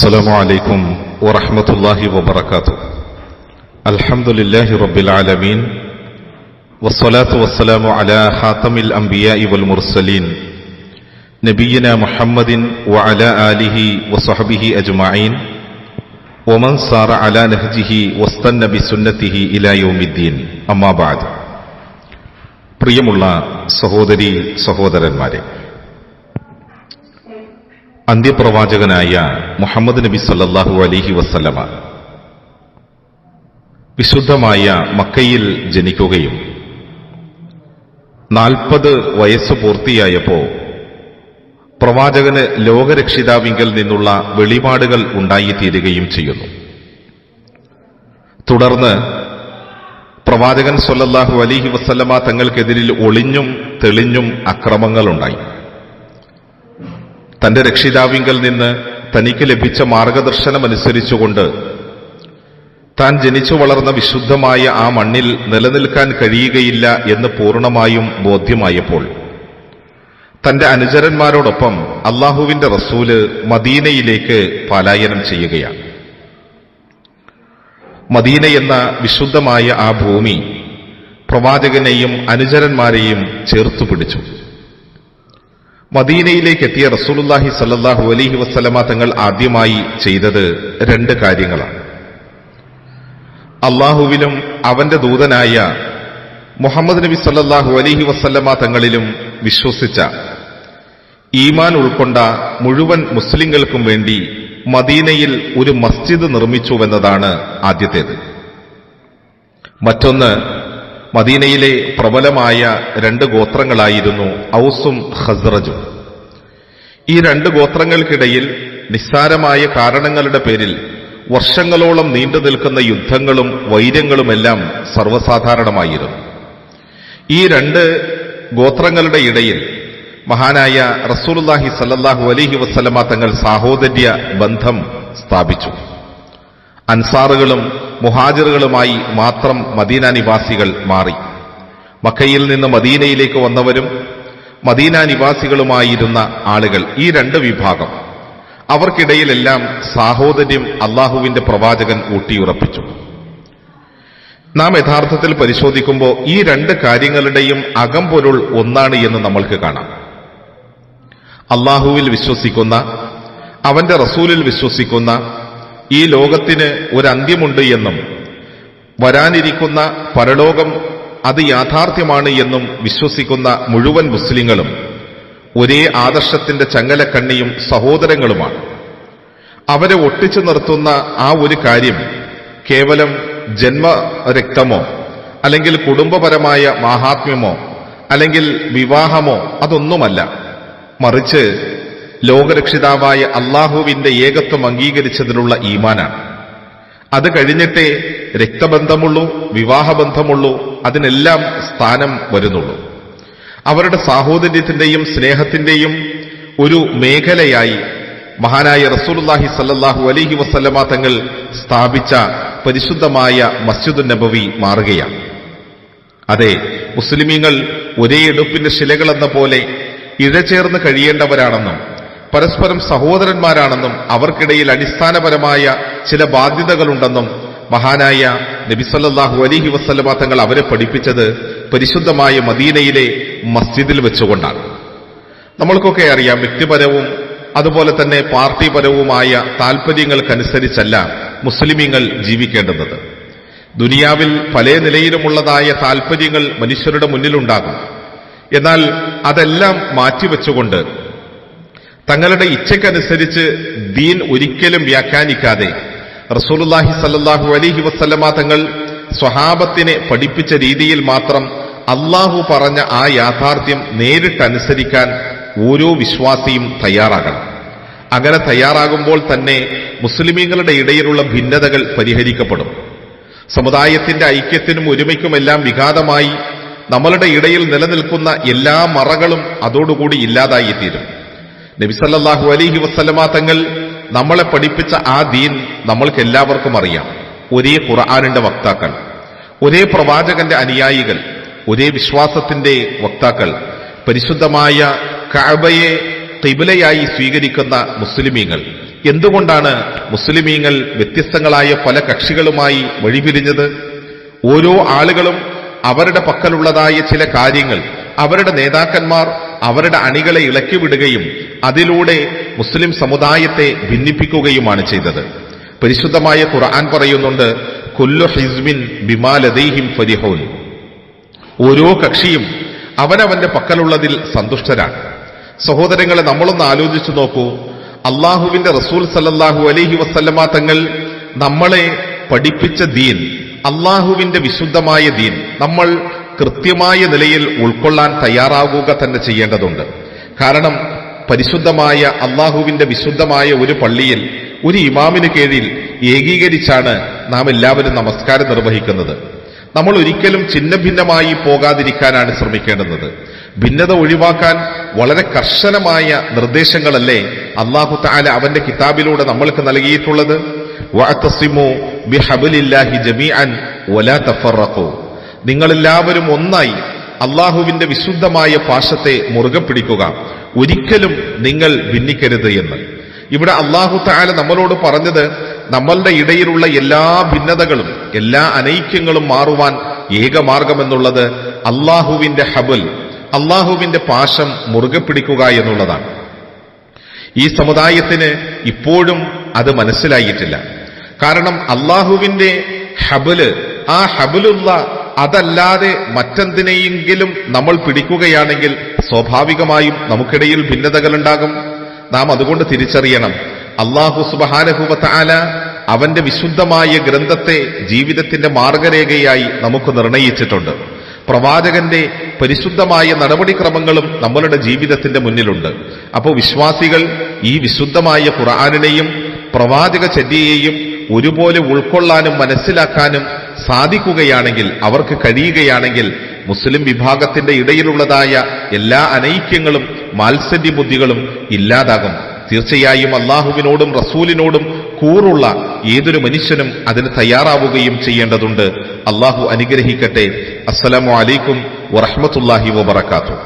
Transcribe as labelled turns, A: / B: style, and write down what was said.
A: السلام عليكم ورحمة الله وبركاته. الحمد لله رب العالمين والصلاة والسلام على خاتم الأنبياء والمرسلين نبينا محمد وعلى آله وصحبه أجمعين ومن سار على نهجه واستنى بسنته إلى يوم الدين. أما بعد. പ്രിയമുള്ള സഹോദരീ സഹോദരന്മാരെ, അന്ത്യപ്രവാചകനായ മുഹമ്മദ് നബി സല്ലല്ലാഹു അലൈഹി വസല്ലമ വിശുദ്ധമായ മക്കയിൽ ജനിക്കുകയും 40 വയസ്സ് പൂർത്തിയായപ്പോൾ പ്രവാചകന് ലോകരക്ഷിതാവിങ്കൽ നിന്നുള്ള വെളിപാടുകൾ ഉണ്ടായിത്തീരുകയും ചെയ്യുന്നു. തുടർന്ന് പ്രവാചകൻ സല്ലല്ലാഹു അലൈഹി വസല്ലമ തങ്ങൾക്കെതിരിൽ ഒളിഞ്ഞും തെളിഞ്ഞും അക്രമങ്ങളുണ്ടായി. തന്റെ രക്ഷിതാവിങ്കൽ നിന്ന് തനിക്ക് ലഭിച്ച മാർഗദർശനമനുസരിച്ചുകൊണ്ട് താൻ ജനിച്ചു വളർന്ന വിശുദ്ധമായ ആ മണ്ണിൽ നിലനിൽക്കാൻ കഴിയുകയില്ല എന്ന് പൂർണ്ണമായും ബോധ്യമായപ്പോൾ തന്റെ അനുചരന്മാരോടൊപ്പം അല്ലാഹുവിന്റെ റസൂല് മദീനയിലേക്ക് പലായനം ചെയ്യുകയാണ്. മദീന എന്ന വിശുദ്ധമായ ആ ഭൂമി പ്രവാചകനെയും അനുചരന്മാരെയും ചേർത്തു പിടിച്ചു. മദീനയിലേക്ക് എത്തിയ റസൂലുള്ളാഹി സല്ലല്ലാഹു അലൈഹി വസല്ലമ തങ്ങൾ ആദ്യമായി ചെയ്തത് 2 കാര്യങ്ങളാണ്. അല്ലാഹുവിലും അവന്റെ ദൂതനായ മുഹമ്മദ് നബി സല്ലല്ലാഹു അലൈഹി വസല്ലമ തങ്ങളിലും വിശ്വസിച്ച ഈമാൻ ഉൾക്കൊണ്ട മുഴുവൻ മുസ്ലിങ്ങൾക്കും വേണ്ടി മദീനയിൽ ഒരു മസ്ജിദ് നിർമ്മിച്ചുവെന്നതാണ് ആദ്യത്തേത്. മറ്റൊന്ന്, മദീനയിലെ പ്രബലമായ 2 ഗോത്രങ്ങളായിരുന്നു ഔസും ഖസ്റജും. ഈ 2 ഗോത്രങ്ങൾക്കിടയിൽ നിസ്സാരമായ കാരണങ്ങളുടെ പേരിൽ വർഷങ്ങളോളം നീണ്ടു നിൽക്കുന്ന യുദ്ധങ്ങളും വൈര്യങ്ങളുമെല്ലാം സർവ്വസാധാരണമായിരുന്നു. ഈ 2 ഗോത്രങ്ങളുടെ ഇടയിൽ മഹാനായ റസൂലുള്ളാഹി സല്ലല്ലാഹു അലൈഹി വസല്ലമ തങ്ങൾ സാഹോദര്യ ബന്ധം സ്ഥാപിച്ചു. അൻസാറുകളും മുഹാജിറുകളുമായി മാത്രം മദീന നിവാസികൾ മാറി. മക്കയിൽ നിന്ന് മദീനയിലേക്ക് വന്നവരും മദീന നിവാസികളുമായിരുന്ന ആളുകൾ, ഈ 2 വിഭാഗം, അവർക്കിടയിലെല്ലാം സാഹോദര്യം അല്ലാഹുവിന്റെ പ്രവാചകൻ ഊട്ടിയുറപ്പിച്ചു. നാം യഥാർത്ഥത്തിൽ പരിശോധിക്കുമ്പോൾ ഈ 2 കാര്യങ്ങളുടെയും അകംപൊരുൾ ഒന്നാണ് എന്ന് നമ്മൾക്ക് കാണാം. അല്ലാഹുവിൽ വിശ്വസിക്കുന്ന, അവന്റെ റസൂലിൽ വിശ്വസിക്കുന്ന, ഈ ലോകത്തിന് ഒരു അന്ത്യമുണ്ട് എന്നും വരാനിരിക്കുന്ന പരലോകം അത് യാഥാർത്ഥ്യമാണ് എന്നും വിശ്വസിക്കുന്ന മുഴുവൻ മുസ്ലിങ്ങളും ഒരേ ആദർശത്തിന്റെ ചങ്ങലക്കണ്ണിയും സഹോദരങ്ങളുമാണ്. അവരെ ഒട്ടിച്ചു നിർത്തുന്ന ആ ഒരു കാര്യം കേവലം ജന്മരക്തമോ അല്ലെങ്കിൽ കുടുംബപരമായ മാഹാത്മ്യമോ അല്ലെങ്കിൽ വിവാഹമോ അതൊന്നുമല്ല. മറിച്ച് ലോകരക്ഷിതാവായ അല്ലാഹുവിന്റെ ഏകത്വം അംഗീകരിച്ചതിലുള്ള ഈമാനാണ്. അത് കഴിഞ്ഞിട്ടേ രക്തബന്ധമുള്ളൂ, വിവാഹബന്ധമുള്ളൂ, അതിനെല്ലാം സ്ഥാനം വരുന്നുള്ളൂ. അവരുടെ സാഹോദര്യത്തിന്റെയും സ്നേഹത്തിന്റെയും ഒരു മേഖലയായി മഹാനായ റസൂലുള്ളാഹി സല്ലല്ലാഹു അലൈഹി വസല്ലമ തങ്ങൾ സ്ഥാപിച്ച പരിശുദ്ധമായ മസ്ജിദുൻ നബവി മാറുകയാണ്. അതെ, മുസ്ലിമീങ്ങൾ ഒരേ എടുപ്പിന്റെ ശിലകളെന്ന പോലെ ഇഴചേർന്ന് കഴിയേണ്ടവരാണെന്നും പരസ്പരം സഹോദരന്മാരാണെന്നും അവർക്കിടയിൽ അടിസ്ഥാനപരമായ ചില ബാധ്യതകളുണ്ടെന്നും മഹാനായ നബി സല്ലല്ലാഹു അലൈഹി വസല്ലമ തങ്ങൾ അവരെ പഠിപ്പിച്ചത് പരിശുദ്ധമായ മദീനയിലെ മസ്ജിദിൽ വെച്ചുകൊണ്ടാണ്. നമ്മൾക്കൊക്കെ അറിയാം, വ്യക്തിപരവും അതുപോലെ തന്നെ പാർട്ടിപരവുമായ താൽപര്യങ്ങൾക്കനുസരിച്ചല്ല മുസ്ലിമീങ്ങൾ ജീവിക്കേണ്ടുന്നത്. ദുനിയാവിൽ പല നിലയിലുമുള്ളതായ താൽപര്യങ്ങൾ മനുഷ്യരുടെ മുന്നിലുണ്ടാകും. എന്നാൽ അതെല്ലാം മാറ്റിവെച്ചുകൊണ്ട് തങ്ങളുടെ ഇച്ഛയ്ക്കനുസരിച്ച് ദീൻ ഒരിക്കലും വ്യാഖ്യാനിക്കാതെ റസൂലുള്ളാഹി സല്ലല്ലാഹു അലൈഹി വസല്ലമ തങ്ങൾ സ്വഹാബത്തിനെ പഠിപ്പിച്ച രീതിയിൽ മാത്രം അല്ലാഹു പറഞ്ഞ ആ യാഥാർത്ഥ്യം നേരിട്ടനുസരിക്കാൻ ഓരോ വിശ്വാസിയും തയ്യാറാകണം. അങ്ങനെ തയ്യാറാകുമ്പോൾ തന്നെ മുസ്ലിമീങ്ങളുടെ ഇടയിലുള്ള ഭിന്നതകൾ പരിഹരിക്കപ്പെടും. സമുദായത്തിന്റെ ഐക്യത്തിനും ഒരുമയ്ക്കുമെല്ലാം വിഘാതമായി നമ്മളുടെ ഇടയിൽ നിലനിൽക്കുന്ന എല്ലാ മറകളും അതോടുകൂടി ഇല്ലാതായിത്തീരും. നബി സല്ലല്ലാഹു അലൈഹി വസല്ലമ തങ്ങൾ നമ്മളെ പഠിപ്പിച്ച ആ ദീൻ നമ്മൾക്കെല്ലാവർക്കും അറിയാം. ഒരേ ഖുർആനിന്റെ വക്താക്കൾ, ഒരേ പ്രവാചകന്റെ അനുയായികൾ, ഒരേ വിശ്വാസത്തിന്റെ വക്താക്കൾ, പരിശുദ്ധമായ കഅബയെ ഖിബ്ലയായി സ്വീകരിക്കുന്ന മുസ്ലിമീങ്ങൾ, എന്തുകൊണ്ടാണ് മുസ്ലിമീങ്ങൾ വ്യത്യസ്തങ്ങളായ പല കക്ഷികളുമായി വഴിപിരിഞ്ഞത്? ഓരോ ആളുകളും അവരുടെ പക്കലുള്ളതായ ചില കാര്യങ്ങൾ അവരുടെ നേതാക്കന്മാർ അവരുടെ അണികളെ ഇളക്കിവിടുകയും അതിലൂടെ മുസ്ലിം സമുദായത്തെ ഭിന്നിപ്പിക്കുകയുമാണ് ചെയ്തത്. പരിശുദ്ധമായ ഖുർആൻ പറയുന്നുണ്ട്, കുല്ലു ഹിസ്ബിൻ ബിമാ ലദൈഹിം ഫരിഹൂൻ. ഓരോ കക്ഷിയും അവനവന്റെ പക്കലുള്ളതിൽ സന്തുഷ്ടരാണ്. സഹോദരങ്ങളെ, നമ്മളൊന്ന് ആലോചിച്ചു നോക്കൂ. അള്ളാഹുവിന്റെ റസൂൽ സല്ലല്ലാഹു അലൈഹി വസല്ലമ തങ്ങൾ നമ്മളെ പഠിപ്പിച്ച ദീൻ, അള്ളാഹുവിന്റെ വിശുദ്ധമായ ദീൻ നമ്മൾ കൃത്യമായ നിലയിൽ ഉൾക്കൊള്ളാൻ തയ്യാറാകുക തന്നെ ചെയ്യേണ്ടതുണ്ട്. കാരണം പരിശുദ്ധമായ അള്ളാഹുവിന്റെ വിശുദ്ധമായ ഒരു പള്ളിയിൽ ഒരു ഇമാമിന് കീഴിൽ ഏകീകരിച്ചാണ് നാം എല്ലാവരും നമസ്കാരം നിർവഹിക്കുന്നത്. നമ്മൾ ഒരിക്കലും ഛിന്നഭിന്നമായി പോകാതിരിക്കാനാണ് ശ്രമിക്കേണ്ടുന്നത്. ഭിന്നത ഒഴിവാക്കാൻ വളരെ കർശനമായ നിർദ്ദേശങ്ങളല്ലേ അല്ലാഹു തആല അവന്റെ കിതാബിലൂടെ നമ്മൾക്ക് നൽകിയിട്ടുള്ളത്? വഅതസിമു ബിഹബ്ലില്ലാഹി ജമീഅൻ വലാ തഫറഖു. നിങ്ങളെല്ലാവരും ഒന്നായി അള്ളാഹുവിന്റെ വിശുദ്ധമായ പാശത്തെ മുറുകെ പിടിക്കുക, ഒരിക്കലും നിങ്ങൾ ഭിന്നിക്കരുത് എന്ന്. ഇവിടെ അല്ലാഹു തആല നമ്മളോട് പറഞ്ഞത് നമ്മളുടെ ഇടയിലുള്ള എല്ലാ ഭിന്നതകളും എല്ലാ അനൈക്യങ്ങളും മാറുവാൻ ഏകമാർഗമെന്നുള്ളത് അള്ളാഹുവിന്റെ ഹബൽ, അള്ളാഹുവിന്റെ പാശം മുറുകെ പിടിക്കുക എന്നുള്ളതാണ്. ഈ സമുദായത്തിന് ഇപ്പോഴും അത് മനസ്സിലായിട്ടില്ല. കാരണം അള്ളാഹുവിന്റെ ഹബല്, ആ ഹബലുള്ള അതല്ലാതെ മറ്റെന്തിനെയെങ്കിലും നമ്മൾ പിടിക്കുകയാണെങ്കിൽ സ്വാഭാവികമായും നമുക്കിടയിൽ ഭിന്നതകളുണ്ടാകും. നാം അതുകൊണ്ട് തിരിച്ചറിയണം, അല്ലാഹു സുബ്ഹാനഹു വ തആല അവന്റെ വിശുദ്ധമായ ഗ്രന്ഥത്തെ ജീവിതത്തിന്റെ മാർഗരേഖയായി നമുക്ക് നിർണയിച്ചിട്ടുണ്ട്. പ്രവാചകന്റെ പരിശുദ്ധമായ നടപടിക്രമങ്ങളും നമ്മളുടെ ജീവിതത്തിന്റെ മുന്നിലുണ്ട്. അപ്പോൾ വിശ്വാസികൾ ഈ വിശുദ്ധമായ ഖുർആനിനെയും പ്രവാചക ചര്യയെയും ഒരുപോലെ ഉൾക്കൊള്ളാനും മനസ്സിലാക്കാനും സാധിക്കുകയാണെങ്കിൽ, അവർക്ക് കഴിയുകയാണെങ്കിൽ, മുസ്ലിം വിഭാഗത്തിന്റെ ഇടയിലുള്ളതായ എല്ലാ അനൈക്യങ്ങളും മാത്സര്യബുദ്ധികളും ഇല്ലാതാകും. തീർച്ചയായും അള്ളാഹുവിനോടും റസൂലിനോടും കൂറുള്ള ഏതൊരു മനുഷ്യനും അതിന് തയ്യാറാവുകയും ചെയ്യേണ്ടതുണ്ട്. അള്ളാഹു അനുഗ്രഹിക്കട്ടെ. അസ്സലാമു അലൈക്കും വറഹ്മത്തുള്ളാഹി വബറകാതുഹു.